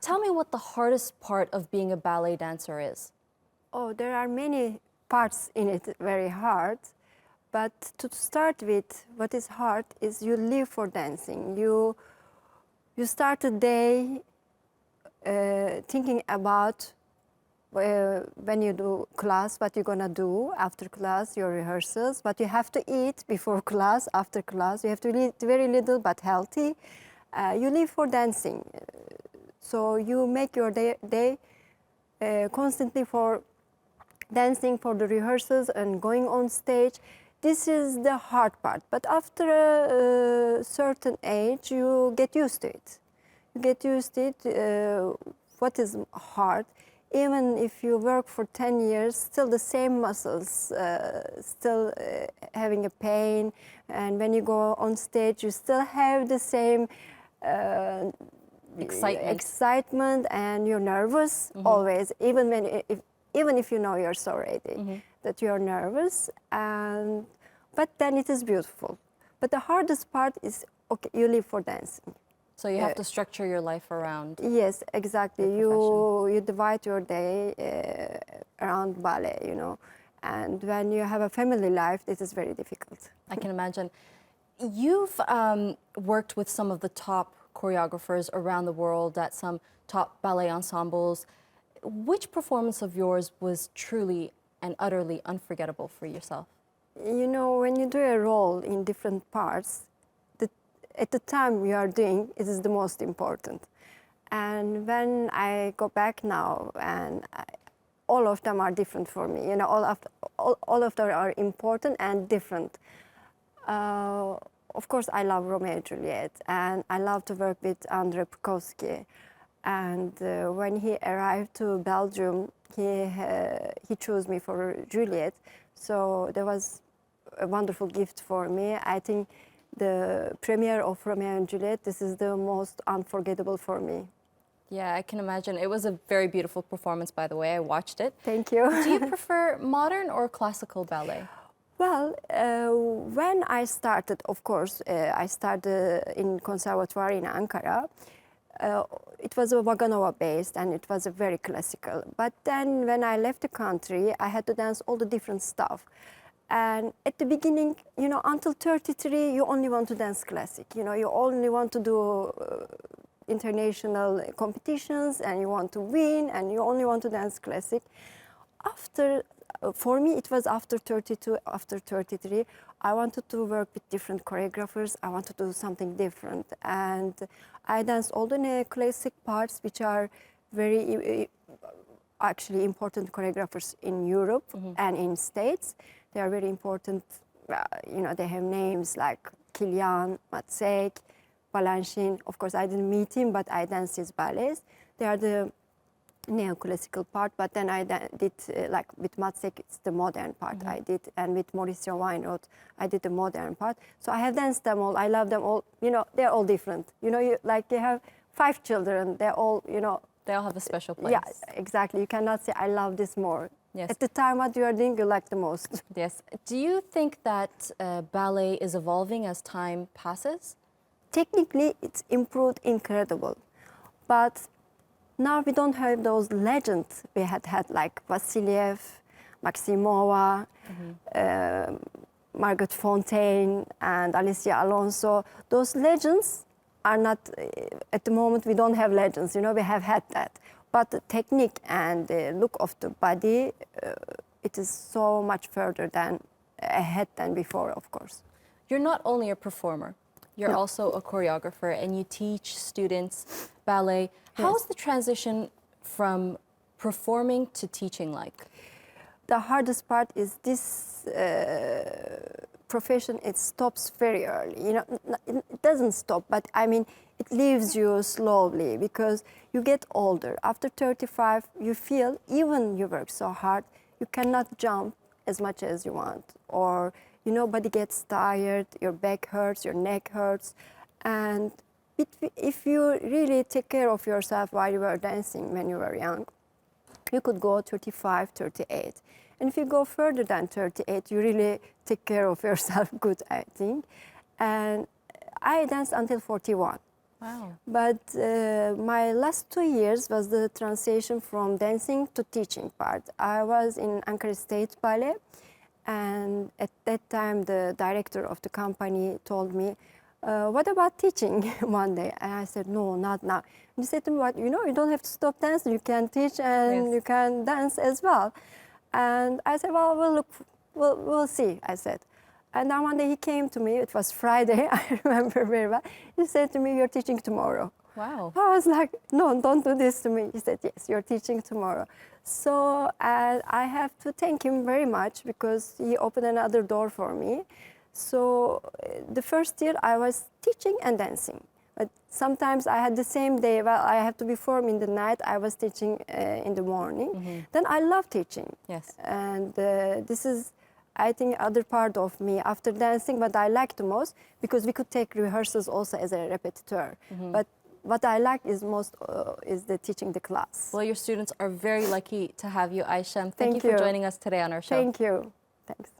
Tell me what the hardest part of being a ballet dancer is. Oh, there are many parts in it very hard. But to start with, what is hard is you live for dancing. You start a day thinking about when you do class, what you're gonna do after class, your rehearsals, what you have to eat before class, after class. You have to eat very little but healthy. You live for dancing. So you make your day constantly for dancing, for the rehearsals and going on stage. This is the hard part. But after a certain age, you get used to it. You get used to it. What is hard? Even if you work for 10 years, still the same muscles, still having a pain. And when you go on stage, you still have the same excitement and you're nervous always, even if you know you're so ready, that you're nervous. But then it is beautiful. But the hardest part is, okay, you live for dancing. So you have to structure your life around. Yes, exactly. You divide your day around ballet, you know. And when you have a family life, this is very difficult. I can imagine. You've worked with some of the top choreographers around the world at some top ballet ensembles. Which performance of yours was truly and utterly unforgettable for yourself? You know, when you do a role in different parts, at the time you are doing, it is the most important. And when I go back now, and all of them are different for me, you know, all of them are important and different. Of course, I love Romeo and Juliet, and I love to work with Andrei Prokofsky. And when he arrived to Belgium, he chose me for Juliet. So there was a wonderful gift for me. I think the premiere of Romeo and Juliet, this is the most unforgettable for me. Yeah, I can imagine. It was a very beautiful performance, by the way. I watched it. Thank you. Do you prefer modern or classical ballet? Well, when I started, of course, I started in conservatoire in Ankara. It was a Vaganova based and it was a very classical. But then when I left the country, I had to dance all the different stuff. And at the beginning, you know, until 33, you only want to dance classic. You know, you only want to do international competitions and you want to win and you only want to dance classic. For me, it was after 32, after 33, I wanted to work with different choreographers. I wanted to do something different. And I danced all the neoclassic parts, which are very actually important choreographers in Europe and in States. They are very important, you know, they have names like Kilian, Matsek, Balanchine. Of course, I didn't meet him, but I danced his ballets. They are the neoclassical part, but then I did, like with Matsek, it's the modern part I did, and with Mauricio Weinroth, I did the modern part. So I have danced them all, I love them all, you know, they're all different. You know, you have 5 children, they're all, you know. They all have a special place. Yeah, exactly. You cannot say, I love this more. Yes. At the time, what you are doing, you like the most. Yes. Do you think that ballet is evolving as time passes? Technically, it's improved incredible. But now we don't have those legends we had like Vassiliev, Maximova, Margot Fontaine, and Alicia Alonso. Those legends are not, at the moment, we don't have legends, you know, we have had that. But the technique and the look of the body, it is so much further ahead than before, of course. You're not only a performer, you're also a choreographer and you teach students ballet. How's the transition from performing to teaching like? The hardest part is this profession, it stops very early. You know, it doesn't stop, but I mean, it leaves you slowly because you get older. After 35, you feel, even you work so hard, you cannot jump as much as you want. Or, you know, body gets tired, your back hurts, your neck hurts. And if you really take care of yourself while you were dancing when you were young, you could go 35, 38. And if you go further than 38, you really take care of yourself good, I think. And I danced until 41. Wow. But my last 2 years was the transition from dancing to teaching part. I was in Ankara State Ballet, and at that time the director of the company told me, what about teaching one day? And I said, no, not now. And he said to me, what, you know, you don't have to stop dancing, you can teach and Yes. you can dance as well. And I said, well, we'll see, I said. And then one day he came to me, it was Friday, I remember very well. He said to me, you're teaching tomorrow. Wow. I was like, no, don't do this to me. He said, yes, you're teaching tomorrow. So I have to thank him very much because he opened another door for me. So the first year I was teaching and dancing. But sometimes I had the same day, well, I have to perform in the night, I was teaching in the morning. Then I love teaching. Yes. And this is, I think, other part of me after dancing, what I like the most, because we could take rehearsals also as a repetiteur. But what I like is most is the teaching the class. Well, your students are very lucky to have you, Aysem. Thank Thank you for you. joining us today on our show. Thank you. Thanks.